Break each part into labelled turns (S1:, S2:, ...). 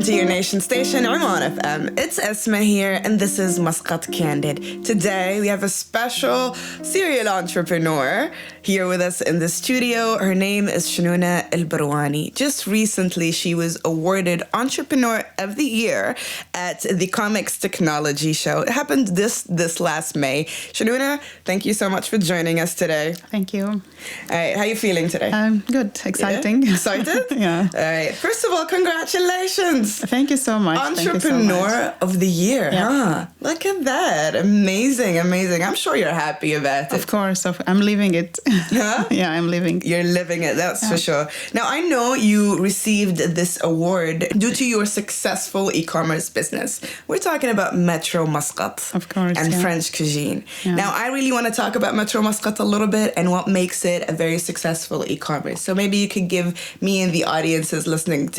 S1: to your nation station, Oman FM. It's Asma here, and this is Muscat Candid. Today, we have a special serial entrepreneur here with us in the studio. Her name is Shinuna Al Barwani. Just recently, she was awarded Entrepreneur of the Year at the Comex Technology show. It happened this last May. Shinuna, thank you so much for joining us today.
S2: Thank you.
S1: All right, how are you feeling today?
S2: Good, exciting.
S1: Yeah? Excited?
S2: Yeah.
S1: All right. First of all, congratulations.
S2: Thank you so much.
S1: Entrepreneur of the Year,
S2: yeah.
S1: huh? Look at that. Amazing, amazing. I'm sure you're happy about it.
S2: Of course. I'm living it.
S1: Huh?
S2: Yeah, I'm living.
S1: You're living it, that's for sure. Now, I know you received this award due to your successful e-commerce business. We're talking about Metro Muscat.
S2: Of course,
S1: and French cuisine. Yeah. Now, I really want to talk about Metro Muscat a little bit and what makes it a very successful e-commerce. So maybe you could give me and the audience listening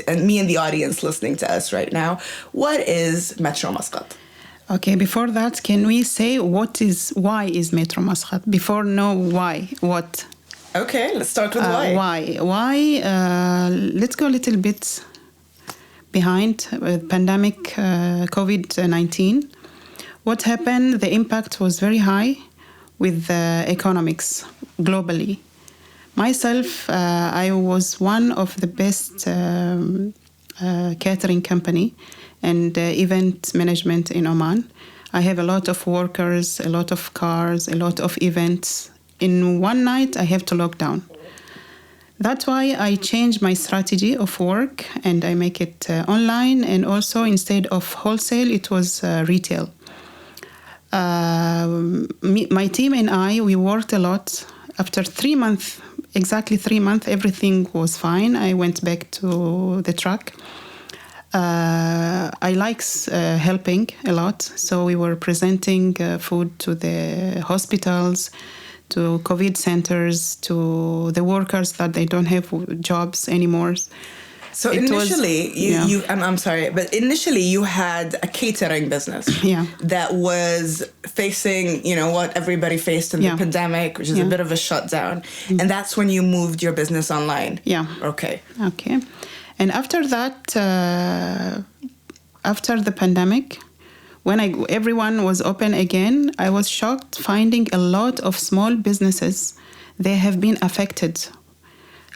S1: to us right now, what is Metro Muscat?
S2: Okay, before that, can we say why is Metro Muscat? Before why, what?
S1: Okay, let's start with why.
S2: Why? Let's go a little bit behind pandemic COVID-19. What happened? The impact was very high with economics globally. Myself, I was one of the best catering company and event management in Oman. I have a lot of workers, a lot of cars, a lot of events. In one night, I have to lock down. That's why I changed my strategy of work and I make it online, and also instead of wholesale, it was retail. My team and I, we worked a lot. After 3 months, exactly 3 months, everything was fine. I went back to the truck. I like helping a lot. So we were presenting food to the hospitals, to COVID centers, to the workers that they don't have jobs anymore.
S1: So initially, I'm sorry, but initially you had a catering business that was facing, what everybody faced in the pandemic, which is a bit of a shutdown. Mm-hmm. And that's when you moved your business online.
S2: Yeah.
S1: Okay.
S2: And after that, after the pandemic, when everyone was open again, I was shocked finding a lot of small businesses, they have been affected.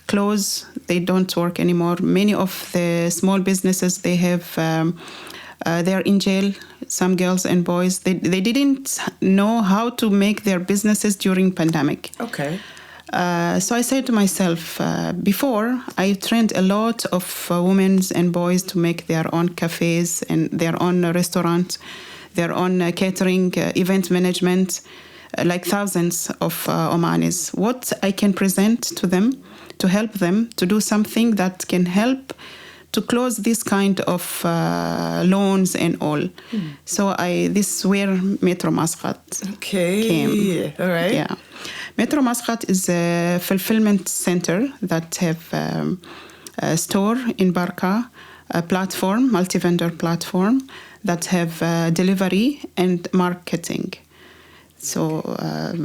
S2: Close, they don't work anymore. Many of the small businesses, they are in jail. Some girls and boys, they didn't know how to make their businesses during pandemic.
S1: Okay.
S2: So I said to myself, before I trained a lot of women and boys to make their own cafes and their own restaurant, their own catering, event management, like thousands of Omanis. What I can present to them to help them to do something that can help to close this kind of loans and all. Mm. So this is where Metro Muscat came.
S1: All right.
S2: Yeah. Metro Muscat is a fulfillment center that have a store in Barca, a platform, multi-vendor platform that have delivery and marketing. So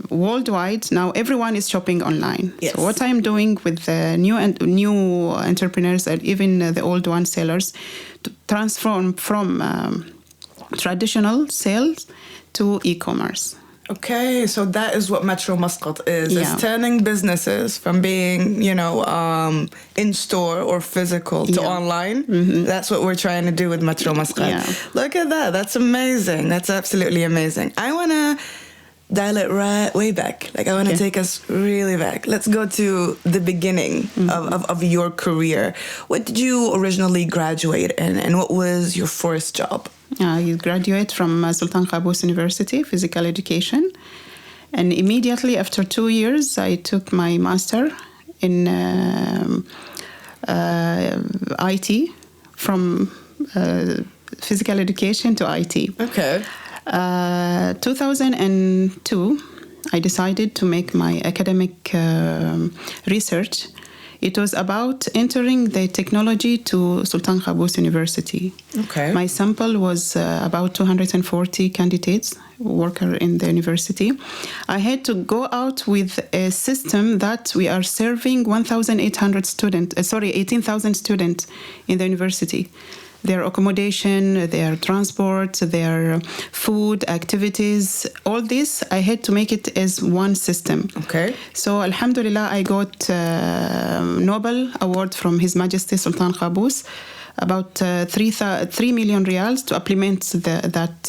S2: worldwide, now everyone is shopping online.
S1: Yes.
S2: So what I'm doing with the new entrepreneurs and even the old one sellers to transform from traditional sales to e-commerce.
S1: Okay, so that is what Metro Muscat is. Yeah. It's turning businesses from being, in store or physical to online. Mm-hmm. That's what we're trying to do with Metro Muscat. Yeah. Look at that. That's amazing. That's absolutely amazing. I want to dial it right way back. I want to take us really back. Let's go to the beginning of your career. What did you originally graduate in, and what was your first job?
S2: You graduate from Sultan Qaboos University, physical education. And immediately after 2 years, I took my master in IT, from physical education to IT.
S1: Okay.
S2: 2002, I decided to make my academic research. It was about entering the technology to Sultan Qaboos University.
S1: Okay.
S2: My sample was about 240 candidates, worker in the university. I had to go out with a system that we are serving 18,000 students in the university. their accommodation, their transport, their food, activities, all this, I had to make it as one system.
S1: Okay.
S2: So, alhamdulillah, I got Nobel Award from His Majesty Sultan Qaboos, about 3 million riyals to implement that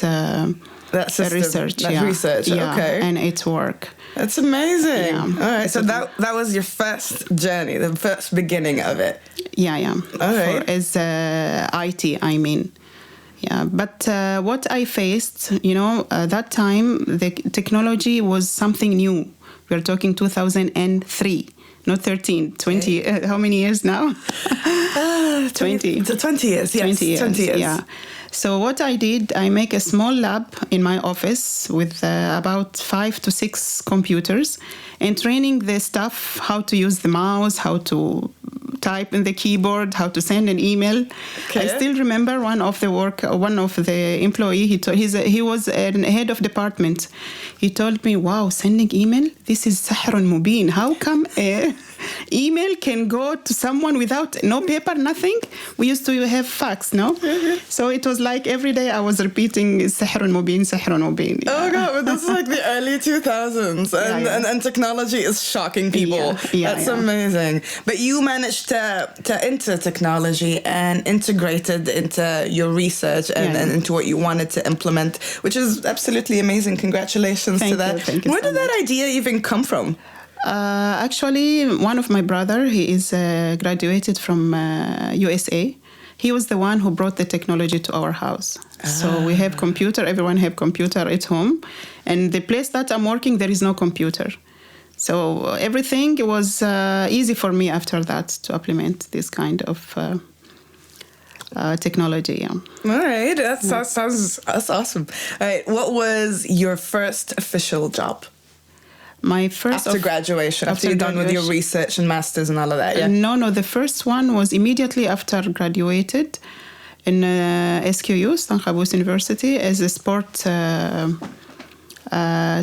S1: system,
S2: research.
S1: That research, okay.
S2: And its work.
S1: That's amazing.
S2: Yeah.
S1: All right, so that was your first journey, the first beginning of it.
S2: Yeah.
S1: All right.
S2: As IT, I mean. Yeah, but what I faced, that time, the technology was something new. We're talking 2003, not 13, 20. How many years now? 20.
S1: 20 years, yes.
S2: 20 years,
S1: 20 years.
S2: yeah. So what I did, I make a small lab in my office with about 5 to 6 computers and training the staff how to use the mouse, how to type in the keyboard, how to send an email. Okay. I still remember one of the employee, he was a head of department. He told me, wow, sending email, this is sahrun mubin. How come email can go to someone without no paper, nothing? We used to have fax, no? Mm-hmm. So it was like every day I was repeating sahrun mubin, sahrun mubin. Yeah.
S1: Oh God, but this is like the early 2000s and technology is shocking people. That's amazing. But you managed to enter technology and integrate it into your research and into what you wanted to implement, which is absolutely amazing. Congratulations to that.
S2: Thank you
S1: Where did that idea even come from?
S2: Actually, one of my brother, he is graduated from USA. He was the one who brought the technology to our house. So we have computer, everyone have computer at home. And the place that I'm working, there is no computer. So everything was easy for me after that to implement this kind of technology. Yeah.
S1: All right, that's awesome. All right, what was your first official job?
S2: My first
S1: after graduation, after you're done with your research and masters and all of that. Yeah.
S2: No. The first one was immediately after graduated in SQU, Sultan Qaboos University, as a sport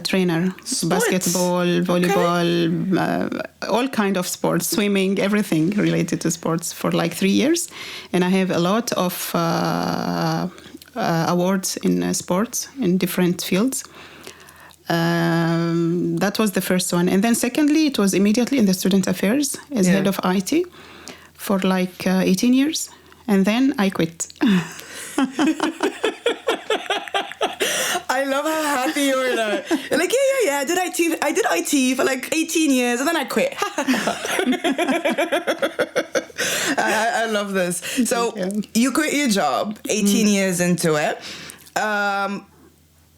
S2: trainer. Sports. Basketball, volleyball, all kind of sports, swimming, everything related to sports for like 3 years. And I have a lot of awards in sports in different fields. That was the first one. And then secondly, it was immediately in the student affairs as head of IT for like 18 years. And then I quit.
S1: I love how happy you were now. You're like, yeah. I did IT for like 18 years and then I quit. I love this. So you quit your job 18 years into it.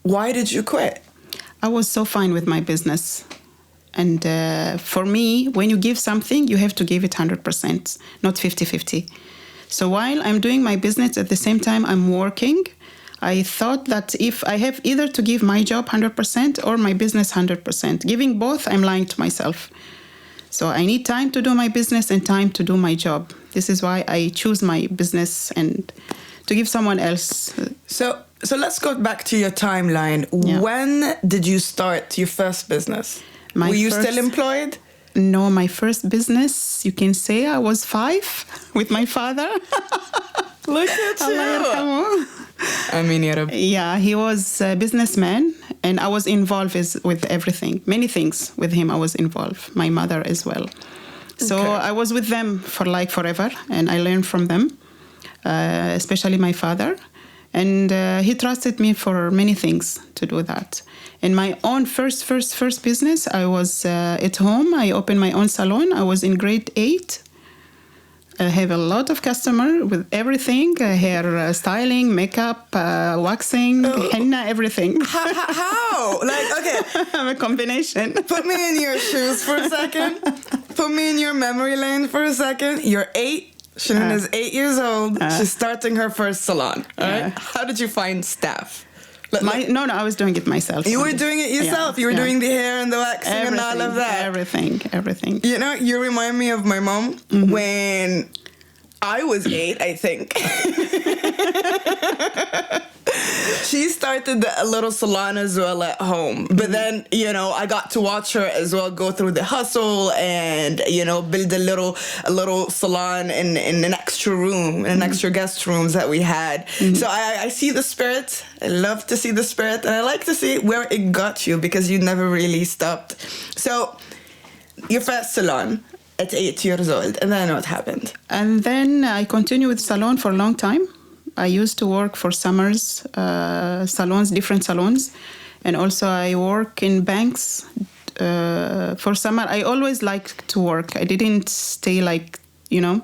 S1: Why did you quit?
S2: I was so fine with my business. And for me, when you give something, you have to give it 100%, not 50-50. So while I'm doing my business, at the same time I'm working, I thought that if I have either to give my job 100% or my business 100%, giving both, I'm lying to myself. So I need time to do my business and time to do my job. This is why I choose my business and to give someone else.
S1: So let's go back to your timeline. Yeah. When did you start your first business? Were you still employed?
S2: No, my first business, you can say I was 5 with my father.
S1: Look at you. I mean,
S2: yeah, he was a businessman and I was involved with everything. Many things with him I was involved. My mother as well. So I was with them for like forever and I learned from them, especially my father. And he trusted me for many things to do that. In my own first business, I was at home. I opened my own salon. I was in grade 8. I have a lot of customers with everything, hair styling, makeup, waxing, henna, everything.
S1: How? Like, okay.
S2: I'm a combination.
S1: Put me in your shoes for a second. Put me in your memory lane for a second. You're 8. Shinuna is 8 years old. She's starting her first salon. All right? How did you find staff?
S2: No, I was doing it myself.
S1: You were doing it yourself. You were doing the hair and the waxing and all of that.
S2: Everything.
S1: You know, you remind me of my mom when I was 8, I think. She started a little salon as well at home. But then, I got to watch her as well go through the hustle and, build a little salon in an extra room, in an extra guest rooms that we had. So I see the spirit. I love to see the spirit. And I like to see where it got you because you never really stopped. So your first salon at 8 years old. And then what happened?
S2: And then I continued with salon for a long time. I used to work for summers, salons, different salons. And also I work in banks for summer. I always liked to work. I didn't stay so you're the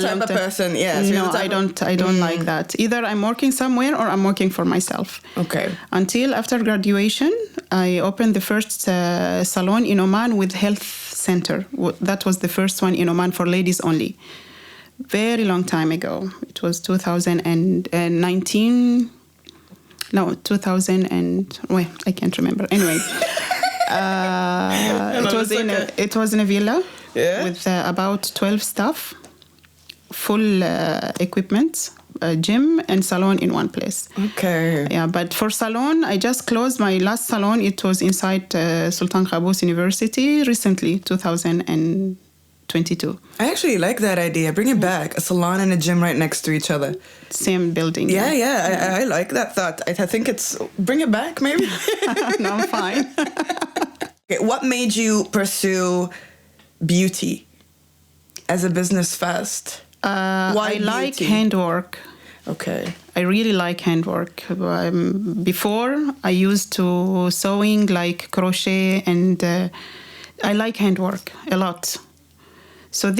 S2: type of person, yes. No, I don't like that. Either I'm working somewhere or I'm working for myself.
S1: Okay.
S2: Until after graduation, I opened the first salon in Oman with health center. That was the first one in Oman for ladies only. Very long time ago. It was 2019. No, 2000 and... Well, I can't remember. Anyway. It was in a villa with about 12 staff, full equipment, a gym and salon in one place.
S1: Okay.
S2: Yeah, but for salon, I just closed my last salon. It was inside Sultan Qaboos University recently, 2022.
S1: I actually like that idea. Bring it back. A salon and a gym right next to each other.
S2: Same building.
S1: Yeah. I like that thought. I think it's... Bring it back, maybe?
S2: No, I'm fine.
S1: Okay, what made you pursue beauty as a business first?
S2: I like handwork.
S1: Okay.
S2: I really like handwork. Before, I used to sewing, like crochet, and I like handwork a lot. So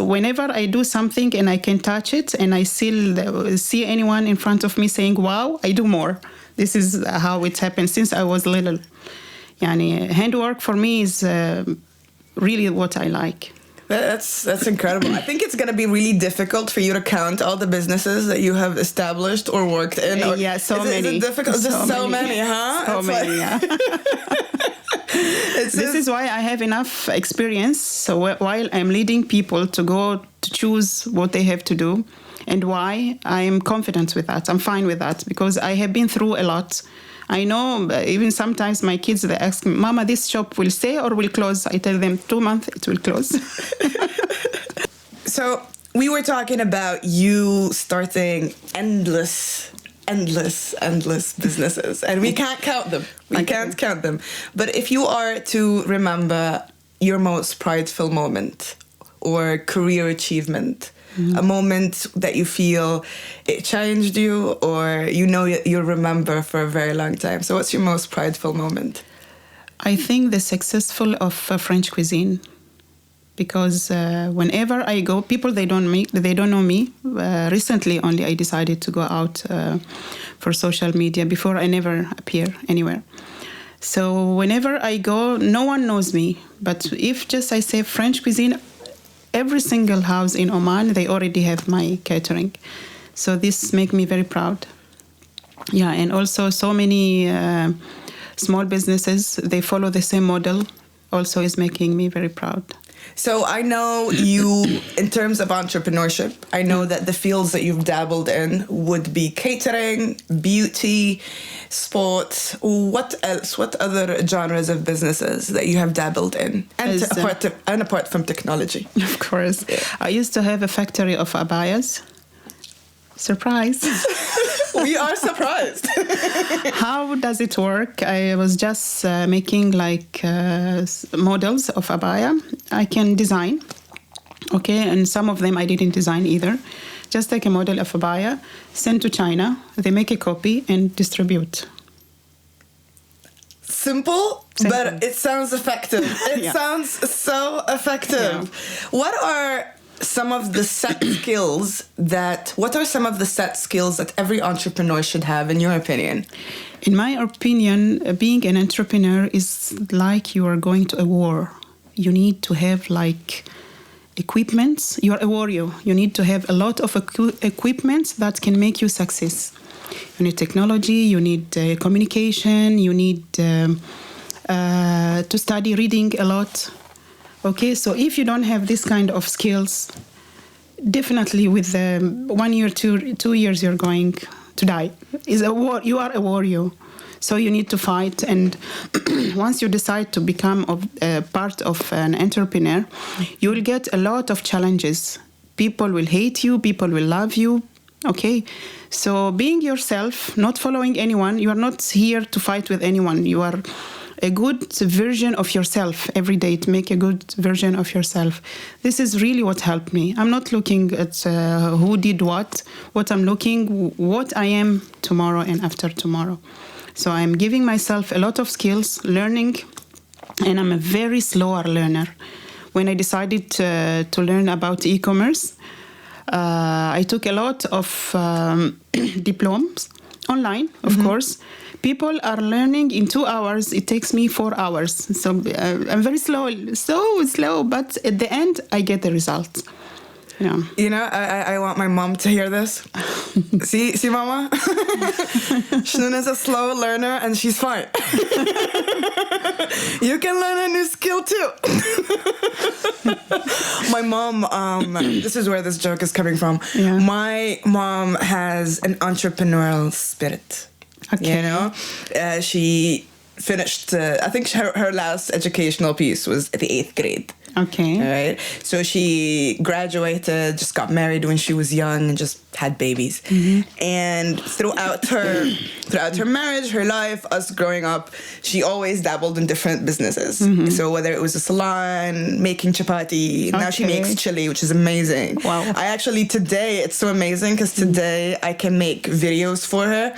S2: whenever I do something and I can touch it and I still see anyone in front of me saying, wow, I do more. This is how it happened since I was little. Handwork for me is really what I like.
S1: That's incredible. I think it's going to be really difficult for you to count all the businesses that you have established or worked in.
S2: So many.
S1: Is it difficult? Just so many, huh?
S2: So many, yeah. This is why I have enough experience. So while I'm leading people to go to choose what they have to do and why, I am confident with that. I'm fine with that because I have been through a lot. I know even sometimes my kids, they ask me, Mama, this shop will stay or will close? I tell them 2 months, it will close.
S1: So we were talking about you starting endless businesses, and we can't count them. We can't count them. But if you are to remember your most prideful moment or career achievement, a moment that you feel it changed you or you'll remember for a very long time. So what's your most prideful moment?
S2: I think the successful of French cuisine. Because whenever I go, people, they don't know me. Recently only I decided to go out for social media. Before I never appear anywhere. So whenever I go, no one knows me. But if just I say French cuisine, every single house in Oman, they already have my catering. So this makes me very proud. Yeah, and also so many small businesses, they follow the same model, also is making me very proud.
S1: So I know you, in terms of entrepreneurship, I know that the fields that you've dabbled in would be catering, beauty, sports. What else? What other genres of businesses that you have dabbled in? And apart from technology.
S2: Of course. Yeah. I used to have a factory of abayas. Surprise.
S1: We are surprised.
S2: How does it work? I was just making models of abaya. I can design. Okay, and some of them I didn't design either. Just take a model of abaya, send to China. They make a copy and distribute.
S1: Simple, but it sounds effective. It sounds so effective. Yeah. What are some of the set skills that every entrepreneur should have, in your opinion?
S2: In my opinion, being an entrepreneur is like you are going to a war. You need to have equipment. You are a warrior. You need to have a lot of equipment that can make you success. You need technology, you need communication, you need to study reading a lot. Okay, so if you don't have this kind of skills, definitely with 1 year, 2 years, you're going to die. It's a war. You are a warrior. So you need to fight. And once you decide to become part of an entrepreneur, you will get a lot of challenges. People will hate you. People will love you. Okay? So being yourself, not following anyone, you are not here to fight with anyone. You are a good version of yourself every day, to make a good version of yourself. This is really what helped me. I'm not looking at who did what I'm looking, what I am tomorrow and after tomorrow. So I'm giving myself a lot of skills, learning, and I'm a very slower learner. When I decided to learn about e-commerce, I took a lot of diplomas online, of course. People are learning in 2 hours. It takes me 4 hours. So I'm very slow, but at the end, I get the results. Yeah.
S1: You know, I want my mom to hear this. See, Mama? Shinuna's a slow learner and she's fine. You can learn a new skill too. My mom, this is where this joke is coming from.
S2: Yeah.
S1: My mom has an entrepreneurial spirit.
S2: Okay.
S1: You know, she finished, I think her last educational piece was at the 8th grade.
S2: Okay.
S1: All right. So she graduated, just got married when she was young and just had babies. Mm-hmm. And throughout her marriage, her life, us growing up, she always dabbled in different businesses. Mm-hmm. So whether it was a salon, making chapati, now she makes chili, which is amazing.
S2: Wow.
S1: I actually today, it's so amazing because today I can make videos for her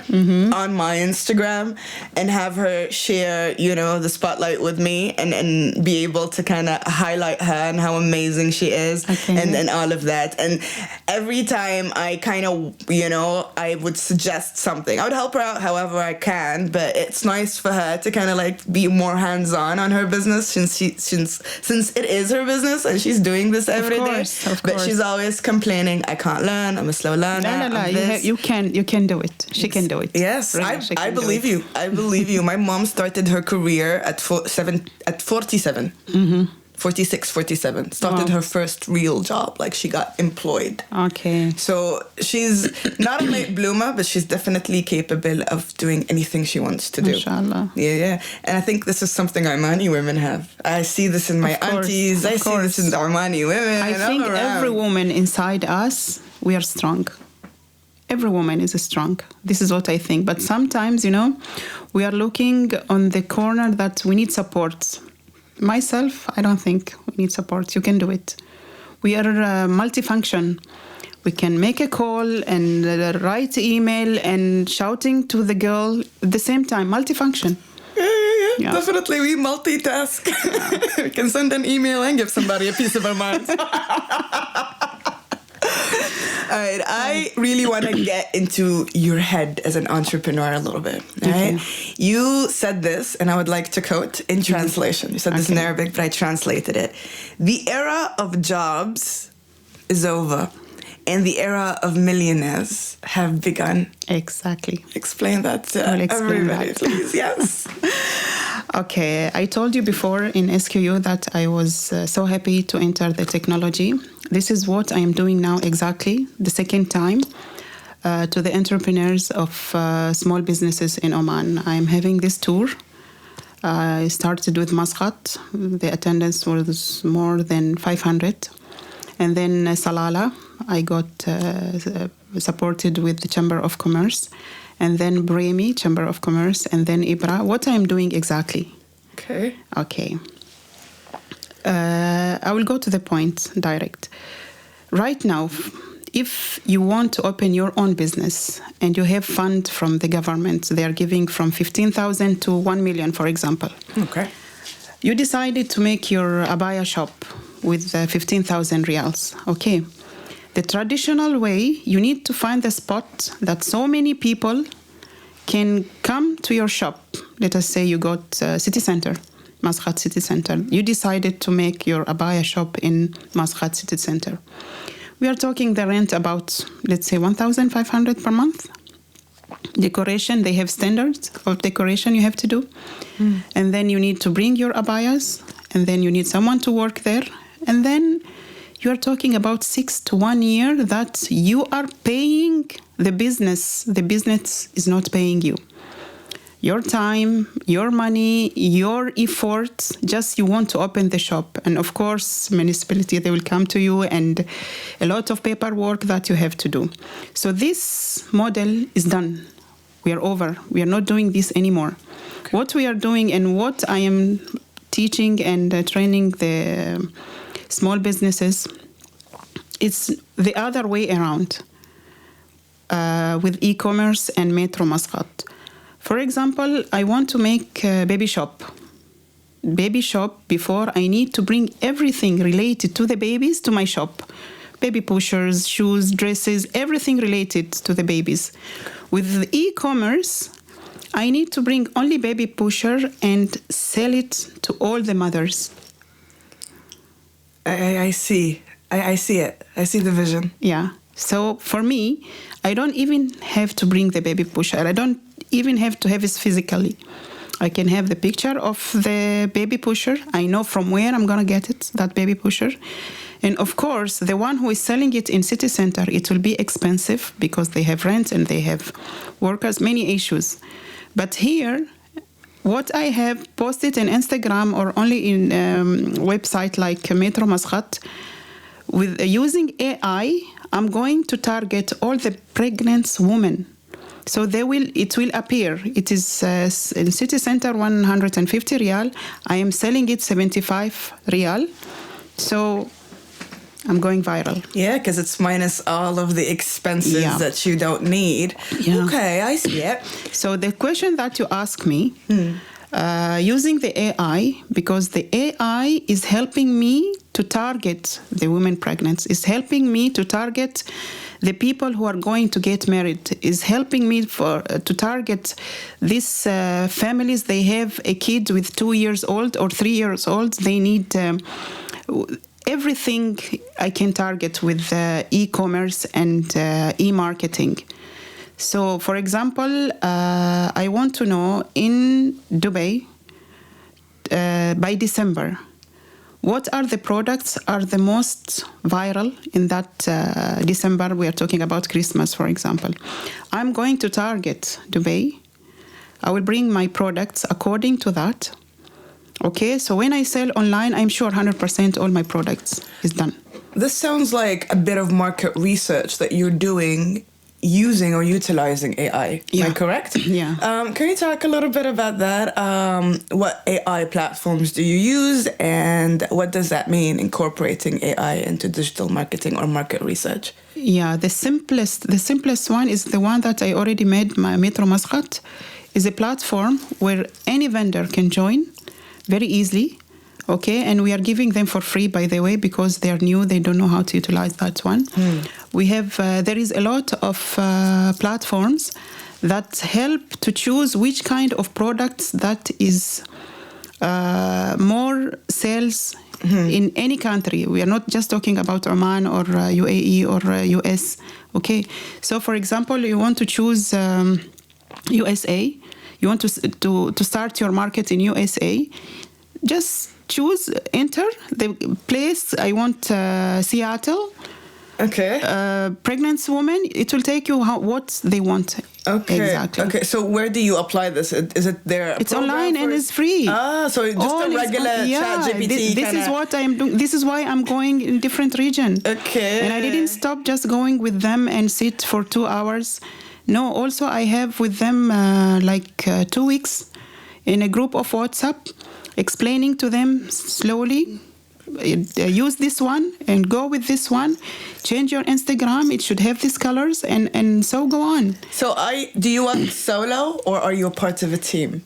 S1: on my Instagram and have her share, you know, the spotlight with me and be able to kind of highlight her and how amazing she is and all of that. And every time I kind of, you know, I would suggest something. I would help her out however I can, but it's nice for her to kind of like be more hands-on on her business since it is her business and she's doing this every day. But she's always complaining, I can't learn, I'm a slow learner.
S2: No. You can do it. She can do it.
S1: Yes, really, I believe you. I believe you. My mom started her career at 47. 46, 47. Started her first real job. Like, she got employed.
S2: Okay.
S1: So she's not a late bloomer, but she's definitely capable of doing anything she wants to do.
S2: Inshallah.
S1: Yeah. And I think this is something Omani women have. I see this in my aunties. I see this in the Omani women.
S2: I think every woman inside us, we are strong. Every woman is strong. This is what I think. But sometimes, you know, we are looking on the corner that we need support. Myself, I don't think we need support. You can do it. We are multifunction. We can make a call and write email and shouting to the girl at the same time. Multifunction.
S1: Yeah. Definitely, we multitask. We can send an email and give somebody a piece of our minds. All right, I really want to get into your head as an entrepreneur a little bit. Right? Okay. You said this, and I would like to quote in translation. You said this in Arabic, but I translated it. The era of jobs is over, and the era of millionaires have begun.
S2: Exactly.
S1: Explain that to everybody, please. Yes.
S2: Okay, I told you before in SQU that I was so happy to enter the technology. This is what I am doing now exactly, the second time, to the entrepreneurs of small businesses in Oman. I'm having this tour. I started with Muscat. The attendance was more than 500. And then Salala, I got supported with the Chamber of Commerce. And then Bremi, Chamber of Commerce, and then Ibra. What I'm doing exactly?
S1: Okay.
S2: I will go to the point direct. Right now, if you want to open your own business and you have fund from the government, they are giving from 15,000 to 1 million, for example.
S1: Okay.
S2: You decided to make your abaya shop with 15,000 riyals. Okay. The traditional way, you need to find the spot that so many people can come to your shop. Let us say you got city center, Muscat city center. You decided to make your abaya shop in Muscat city center. We are talking the rent about, let's say, 1,500 per month. Decoration, they have standards of decoration you have to do. And then you need to bring your abayas, and then you need someone to work there. And then you are talking about 6 to 1 year that you are paying the business. The business is not paying you. Your time, your money, your effort, just you want to open the shop. And of course, municipality, they will come to you and a lot of paperwork that you have to do. So this model is done. We are over. We are not doing this anymore. Okay. What we are doing and what I am teaching and training the small businesses, it's the other way around with e-commerce and Metro Muscat. For example, I want to make a baby shop. Baby shop, before I need to bring everything related to the babies to my shop. Baby pushers, shoes, dresses, everything related to the babies. With the e-commerce, I need to bring only baby pusher and sell it to all the mothers.
S1: I see. I see it. I see the vision.
S2: Yeah. So for me, I don't even have to bring the baby pusher. I don't even have to have it physically. I can have the picture of the baby pusher. I know from where I'm going to get it, that baby pusher. And of course, the one who is selling it in city center, it will be expensive because they have rent and they have workers, many issues. But here, what I have posted in Instagram or only in website like Metro Muscat, with using AI, I'm going to target all the pregnant women. So it will appear. It is in city center 150 rial. I am selling it 75 rial. So I'm going viral.
S1: Yeah, because it's minus all of the expenses that you don't need. Yeah. Okay, I see it.
S2: So the question that you ask me, using the AI, because the AI is helping me to target the women pregnant, is helping me to target the people who are going to get married, is helping me to target these families. They have a kid with 2 years old or 3 years old. They need everything I can target with e-commerce and e-marketing. So, for example, I want to know in Dubai by December, what are the products are the most viral in that December? We are talking about Christmas, for example. I'm going to target Dubai. I will bring my products according to that. Okay, so when I sell online, I'm sure 100% all my products is done.
S1: This sounds like a bit of market research that you're doing using or utilizing AI.
S2: Yeah.
S1: Am I correct?
S2: Yeah.
S1: Can you talk a little bit about that? What AI platforms do you use, and what does that mean, incorporating AI into digital marketing or market research?
S2: Yeah, the simplest one is the one that I already made, my Metro Muscat, is a platform where any vendor can join very easily. Okay, and we are giving them for free, by the way, because they are new, they don't know how to utilize that one. We have, there is a lot of platforms that help to choose which kind of products that is more sales in any country. We are not just talking about Oman or UAE or US. Okay, so for example, you want to choose USA. You want to start your market in USA. Just choose, enter the place. I want Seattle.
S1: Okay.
S2: Pregnant woman. It will take you what they want.
S1: Okay.
S2: Exactly.
S1: Okay. So where do you apply this? Is it there?
S2: It's online and it's free.
S1: So it's just a regular ChatGPT.
S2: This is what I'm doing. This is why I'm going in different region.
S1: Okay.
S2: And I didn't stop just going with them and sit for 2 hours. No. Also, I have with them 2 weeks in a group of WhatsApp, explaining to them slowly, use this one and go with this one, change your Instagram, it should have these colors, and so go on.
S1: So do you work solo, or are you a part of a team?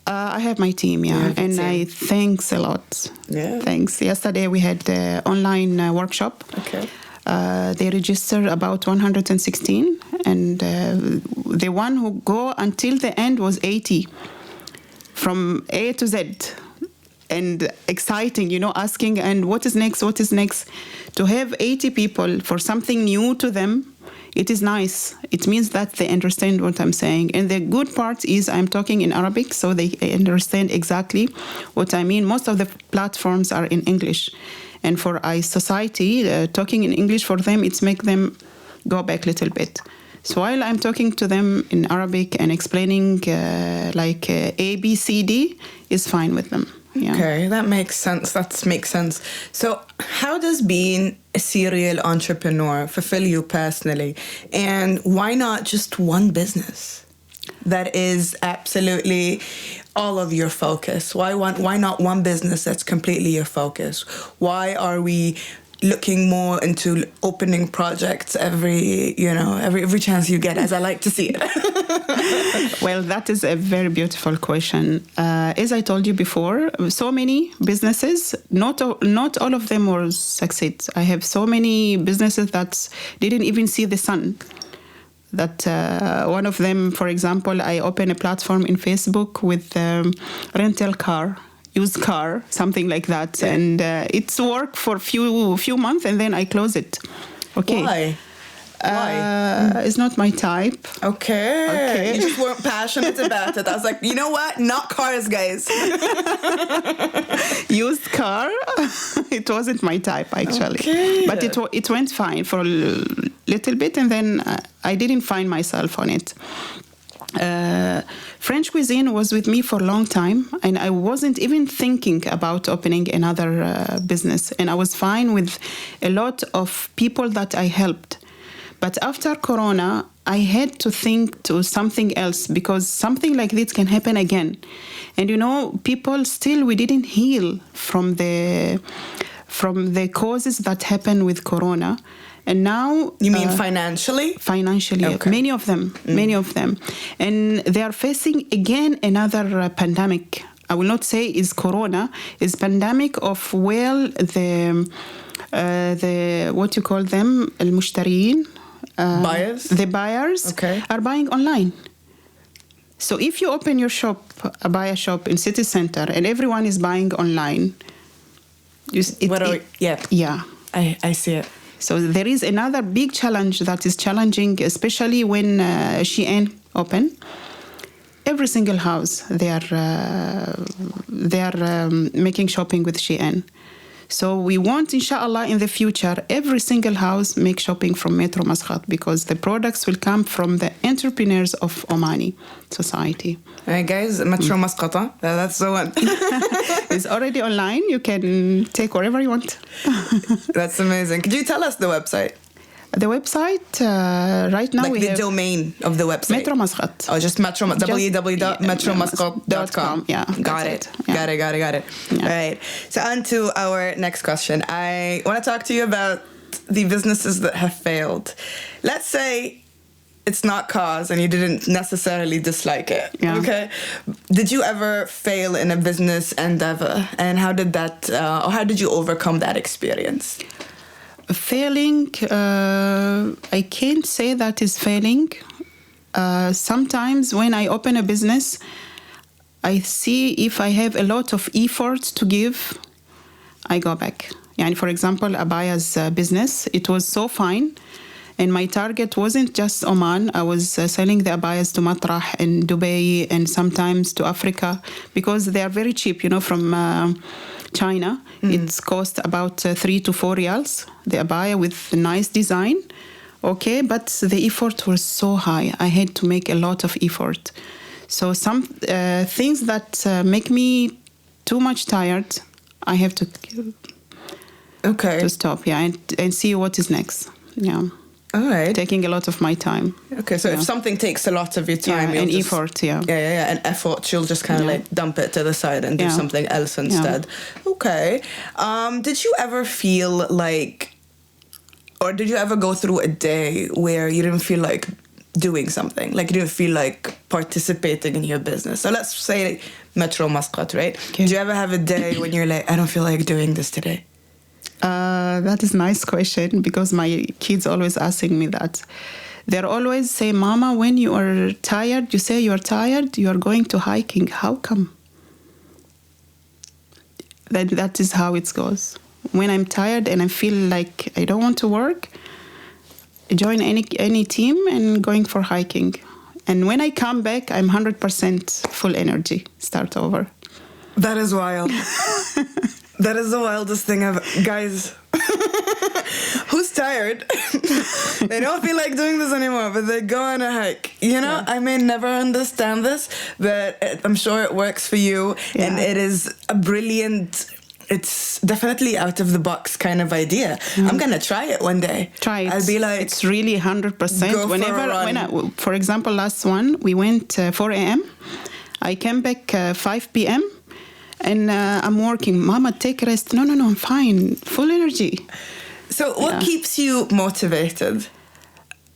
S2: I have my team, and I thanks a lot.
S1: Yeah.
S2: Thanks. Yesterday we had the online workshop.
S1: Okay.
S2: They registered about 116, and the one who go until the end was 80. From A to Z, and exciting, asking, and what is next? To have 80 people for something new to them, it is nice. It means that they understand what I'm saying. And the good part is I'm talking in Arabic, so they understand exactly what I mean. Most of the platforms are in English. And for our society, talking in English for them, it's make them go back a little bit. So while I'm talking to them in Arabic and explaining A, B, C, D, is fine with them. Yeah.
S1: Okay, that makes sense. That makes sense. So how does being a serial entrepreneur fulfill you personally? And why not just one business that is absolutely all of your focus? Why not one business that's completely your focus? Why are we looking more into opening projects every chance you get, as I like to see it?
S2: Well, that is a very beautiful question. As I told you before, so many businesses, not all of them will succeed. I have so many businesses that didn't even see the sun. That one of them, for example, I opened a platform in Facebook with rental car, used car, something like that, and it's worked for few months, and then I close it. Okay.
S1: Why?
S2: It's not my type.
S1: Okay. You just weren't passionate about it. I was like, you know what? Not cars, guys.
S2: Used car. It wasn't my type, actually.
S1: Okay.
S2: But it went fine for a little bit, and then I didn't find myself on it. French cuisine was with me for a long time, and I wasn't even thinking about opening another business. And I was fine with a lot of people that I helped. But after Corona, I had to think to something else, because something like this can happen again. And people still, we didn't heal from the causes that happened with Corona. And now...
S1: You mean financially?
S2: Financially,
S1: okay.
S2: Many of them. And they are facing again another pandemic. I will not say is Corona, is pandemic of, the what you call them, المشترين.
S1: Buyers?
S2: The buyers are buying online. So if you open your shop, buy a shop in city center, and everyone is buying online, I
S1: see it.
S2: So there is another big challenge that is challenging, especially when Shein open. Every single house they are making shopping with Shein. So we want, inshallah, in the future, every single house make shopping from Metro Muscat, because the products will come from the entrepreneurs of Omani society.
S1: Hey guys, Metro Muscat, that's the one.
S2: It's already online. You can take wherever you want.
S1: That's amazing. Could you tell us the website?
S2: The website, right now we have...
S1: the domain of the website.
S2: Metro Muscat.
S1: Oh, just www.metromuscat.com.
S2: Yeah.
S1: Got it.
S2: Yeah.
S1: Got it.
S2: Yeah.
S1: All right. So on to our next question. I want to talk to you about the businesses that have failed. Let's say it's not cause and you didn't necessarily dislike it.
S2: Yeah.
S1: Okay. Did you ever fail in a business endeavor? And how did you overcome that experience?
S2: Failing, I can't say that is failing. Sometimes when I open a business, I see if I have a lot of effort to give, I go back. And for example, Abaya's business, it was so fine. And my target wasn't just Oman. I was selling the Abayas to Matrah and Dubai and sometimes to Africa, because they are very cheap, from China. It's cost about 3 to 4 riyals, the abaya with a nice design. Okay, but the effort was so high. I had to make a lot of effort. So some things that make me too much tired, I have to stop, and see what is next. Yeah.
S1: All right.
S2: Taking a lot of my time.
S1: Okay, so if something takes a lot of your time...
S2: and effort,
S1: and effort, you'll just kind of dump it to the side and do something else instead. Yeah. Okay. Did you ever feel like... Or did you ever go through a day where you didn't feel like doing something? Like you didn't feel like participating in your business? So let's say Metro Muscat, right? Okay. Did you ever have a day when you're like, I don't feel like doing this today?
S2: That is a nice question, because my kids always asking me that. They're always say, Mama, when you are tired, you say you are tired, you are going to hiking. How come? That is how it goes. When I'm tired and I feel like I don't want to work, I join any team and going for hiking. And when I come back, I'm 100% full energy. Start over.
S1: That is wild. That is the wildest thing I've... Guys, who's tired? They don't feel like doing this anymore, but they go on a hike. You know, I may never understand this, but I'm sure it works for you. Yeah. And it is a brilliant... It's definitely out of the box kind of idea. I'm gonna try it one day.
S2: Try it.
S1: I'll be like,
S2: it's really 100%. For example, last one we went 4 a.m. I came back 5 p.m. and I'm working. Mama, take rest. No, I'm fine. Full energy.
S1: So, what keeps you motivated?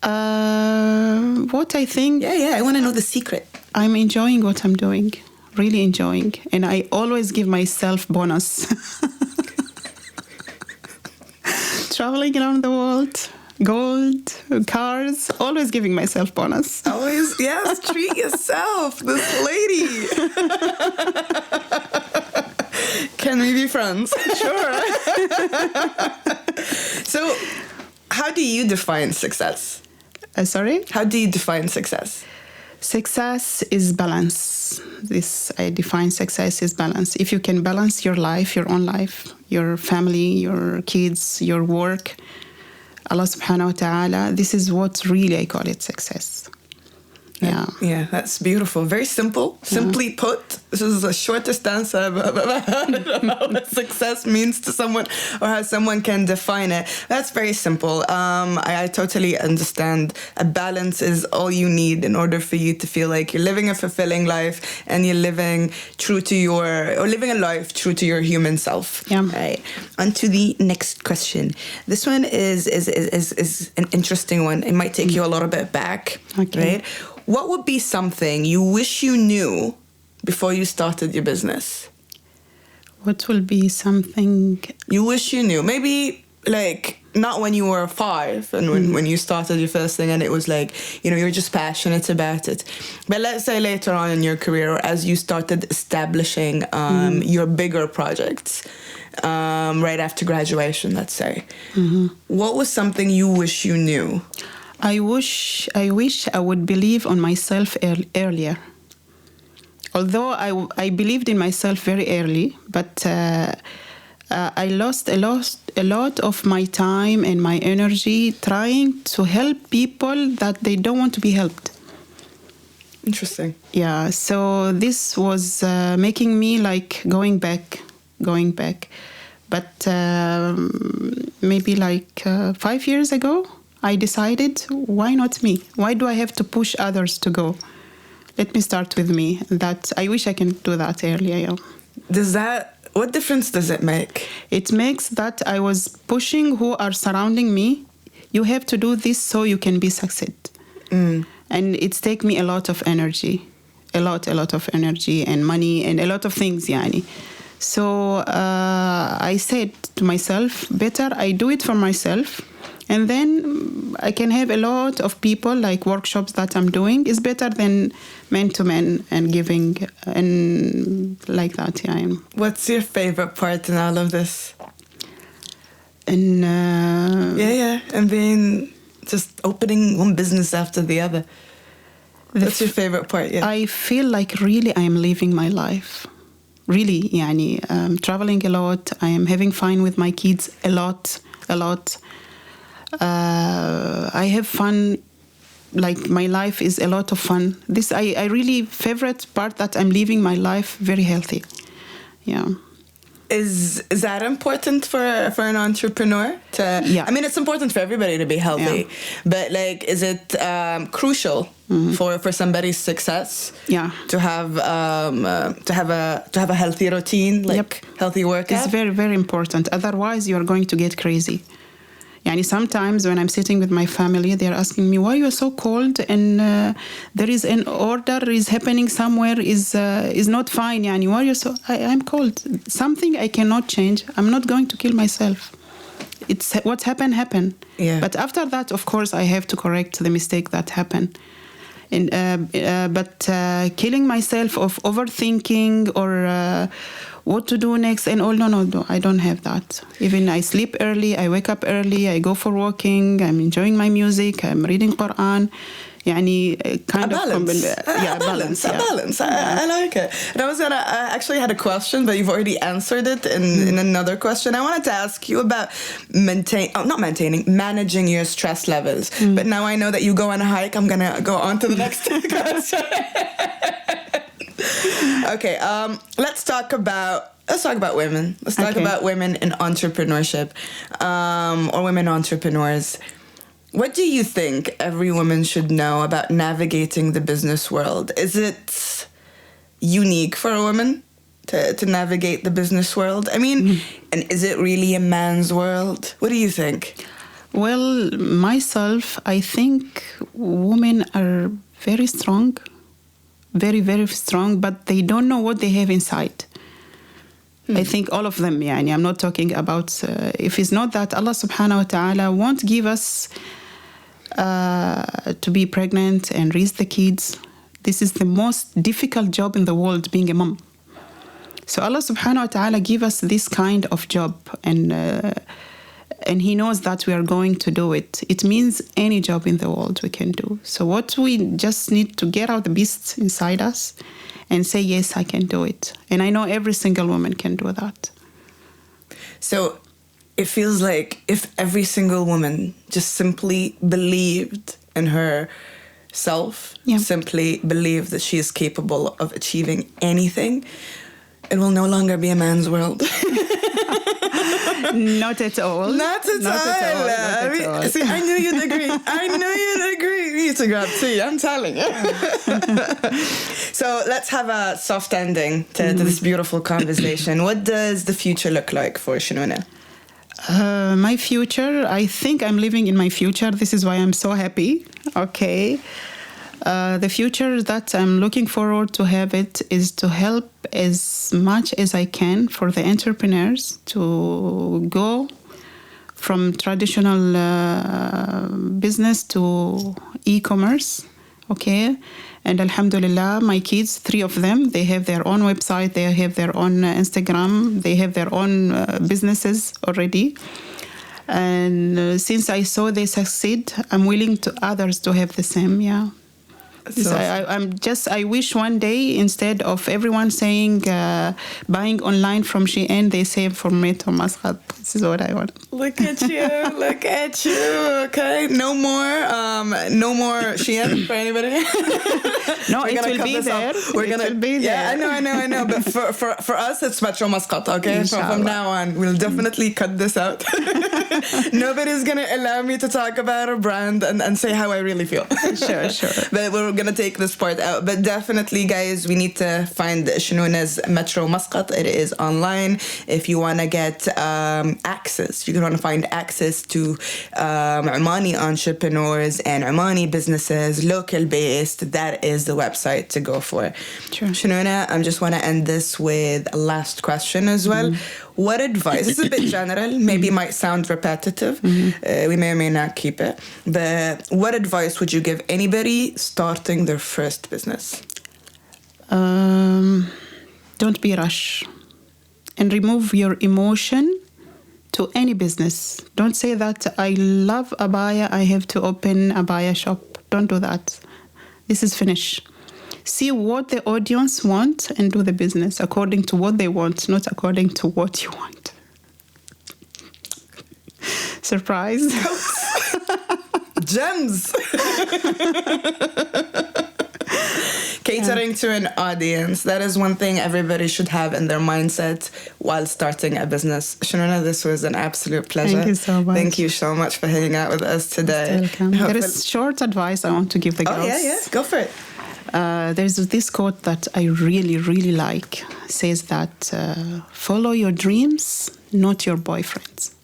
S2: What I think.
S1: Yeah. I want to know the secret.
S2: I'm enjoying what I'm doing. Really enjoying, and I always give myself bonus. Traveling around the world, gold, cars, always giving myself bonus.
S1: Always, yes, treat yourself, this lady. Can we be friends?
S2: Sure.
S1: So, how do you define success?
S2: Sorry?
S1: How do you define success?
S2: Success is balance. I define success as balance. If you can balance your life, your own life, your family, your kids, your work, Allah subhanahu wa ta'ala, this is what really I call it success.
S1: Yeah, that's beautiful. Very simple. Simply put, this is the shortest answer I've ever heard of what success means to someone or how someone can define it. That's very simple. I totally understand. A balance is all you need in order for you to feel like you're living a fulfilling life and you're living living a life true to your human self.
S2: Yeah.
S1: Right. On to the next question. This one is an interesting one. It might take you a little bit back.
S2: Okay.
S1: Right? What would be something you wish you knew before you started your business?
S2: What will be something...
S1: you wish you knew? Maybe, like, not when you were 5 and when you started your first thing and it was like, you're just passionate about it. But let's say later on in your career or as you started establishing your bigger projects right after graduation, let's say. What was something you wish you knew?
S2: I wish I would believe on myself earlier. Although I believed in myself very early, but I lost a lot of my time and my energy trying to help people that they don't want to be helped.
S1: Interesting.
S2: Yeah, so this was making me like going back. But maybe like 5 years ago, I decided, why not me? Why do I have to push others to go? Let me start with me. That I wish I can do that earlier.
S1: What difference does it make?
S2: It makes that I was pushing who are surrounding me. You have to do this so you can be succeed. And it's take me a lot of energy, a lot of energy and money and a lot of things, yani. So I said to myself, better I do it for myself. And then I can have a lot of people, like workshops that I'm doing. It's better than man-to-man and giving and like that. Yeah.
S1: What's your favorite part in all of this?
S2: And
S1: and being just opening one business after the other. That's your favorite part, yeah.
S2: I feel like really I am living my life. Really, yani, traveling a lot. I am having fun with my kids a lot. I have fun, like my life is a lot of fun. This I really favorite part that I'm living my life very healthy. Yeah.
S1: Is that important for an entrepreneur? I mean, it's important for everybody to be healthy, but like, is it crucial for somebody's success?
S2: Yeah.
S1: To have a healthy routine, like healthy workout.
S2: It's very, very important. Otherwise, you are going to get crazy. Yani sometimes when I'm sitting with my family, they're asking me, why you are so cold and there is an order is happening somewhere is not fine. Yani, why you so? I'm cold. Something I cannot change. I'm not going to kill myself. It's what happened.
S1: Yeah.
S2: But after that, of course, I have to correct the mistake that happened. And but killing myself of overthinking or what to do next and all, no, I don't have that. Even I sleep early, I wake up early, I go for walking, I'm enjoying my music, I'm reading Quran. يعني kind
S1: a
S2: of
S1: balance.
S2: balance.
S1: A balance. I like it. And I actually had a question, but you've already answered it in another question. I wanted to ask you about managing your stress levels. But now I know that you go on a hike. I'm gonna go on to the next question. Okay. Let's talk about women. Let's talk about women in entrepreneurship, or women entrepreneurs. What do you think every woman should know about navigating the business world? Is it unique for a woman to navigate the business world? I mean, and is it really a man's world? What do you think?
S2: Well, myself, I think women are very strong, very, very strong, but they don't know what they have inside. I think all of them, yani, I'm not talking about, if it's not that Allah subhanahu wa ta'ala won't give us to be pregnant and raise the kids. This is the most difficult job in the world, being a mom. So Allah subhanahu wa ta'ala give us this kind of job, and He knows that we are going to do it. It means any job in the world we can do. So what we just need to get out the beast inside us and say, yes, I can do it. And I know every single woman can do that.
S1: So it feels like if every single woman just simply believed in herself, simply believed that she is capable of achieving anything, it will no longer be a man's world.
S2: Not at all.
S1: Not at all. See, I knew you'd agree. We need to grab tea, I'm telling you. So let's have a soft ending to this beautiful conversation. What does the future look like for Shinuna?
S2: My future, I think I'm living in my future. This is why I'm so happy. Okay. The future that I'm looking forward to have it is to help as much as I can for the entrepreneurs to go from traditional business to e-commerce. Okay. And alhamdulillah, my kids, 3 of them, they have their own website, they have their own Instagram, they have their own businesses already. And since I saw they succeed, I'm willing to others to have the same, So I wish one day, instead of everyone saying buying online from Shein, they say from Metro Muscat. This is what I want.
S1: Look at you. Okay, no more Shein for anybody.
S2: No, it will be there. It will be there.
S1: Yeah, I know. But for us, it's Metro Muscat. Okay, so from now on, we'll definitely cut this out. Nobody's gonna allow me to talk about a brand and say how I really feel.
S2: Sure.
S1: But we're gonna take this part out. But definitely, guys, we need to find Shinuna's Metro Muscat. It is online. If you wanna get access, you want to find access to Omani entrepreneurs and Omani businesses, local based. That is the website to go for.
S2: Sure.
S1: Shinuna, I just want to end this with a last question as well. What advice? It's a bit general, maybe might sound repetitive. We may or may not keep it. But what advice would you give anybody starting their first business?
S2: Don't be rush. And remove your emotion to any business. Don't say that I love abaya, I have to open abaya shop. Don't do that. This is finished. See what the audience want and do the business according to what they want, not according to what you want. Surprise.
S1: Gems. Catering to an audience. That is one thing everybody should have in their mindset while starting a business. Shinuna, this was an absolute pleasure.
S2: Thank you so much.
S1: Thank you so much for hanging out with us today.
S2: Welcome. There is short advice I want to give the girls.
S1: Oh, yeah. Go for it.
S2: There's this quote that I really, really like. It says that follow your dreams, not your boyfriends.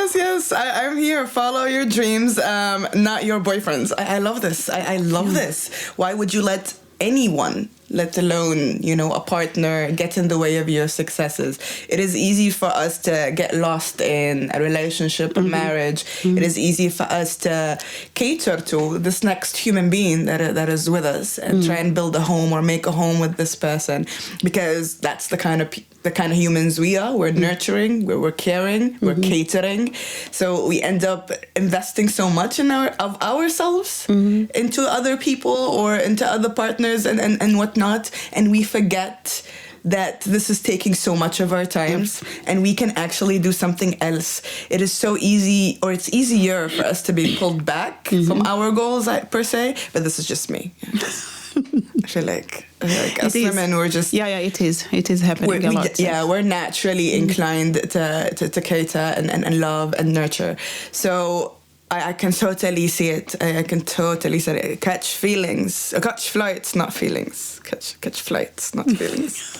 S2: Yes. I'm here. Follow your dreams, not your boyfriends. I love this. I love this. Why would you let anyone
S1: let alone, a partner, get in the way of your successes. It is easy for us to get lost in a relationship, a marriage. It is easy for us to cater to this next human being that is with us and try and build a home or make a home with this person, because that's the kind of humans we are. We're nurturing, we're caring, we're catering. So we end up investing so much of ourselves into other people or into other partners and whatnot, and we forget that this is taking so much of our times and we can actually do something else. It is so easy, or it's easier for us to be pulled back from our goals per se, but this is just me. I feel like as women, we're just...
S2: Yeah, it is happening a lot.
S1: We're naturally inclined to cater and love and nurture. So I can totally see it. I can totally see it. Catch flights, not feelings. Catch flights, not feelings.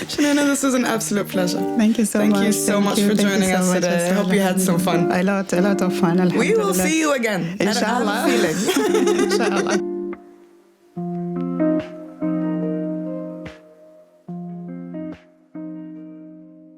S1: Shinuna, this was an absolute pleasure.
S2: Thank you so much.
S1: Thank you so much for joining us today. I hope you had some fun.
S2: A lot of fun.
S1: We will see you again.
S2: Inshallah.
S1: I have a feeling.
S2: Inshallah.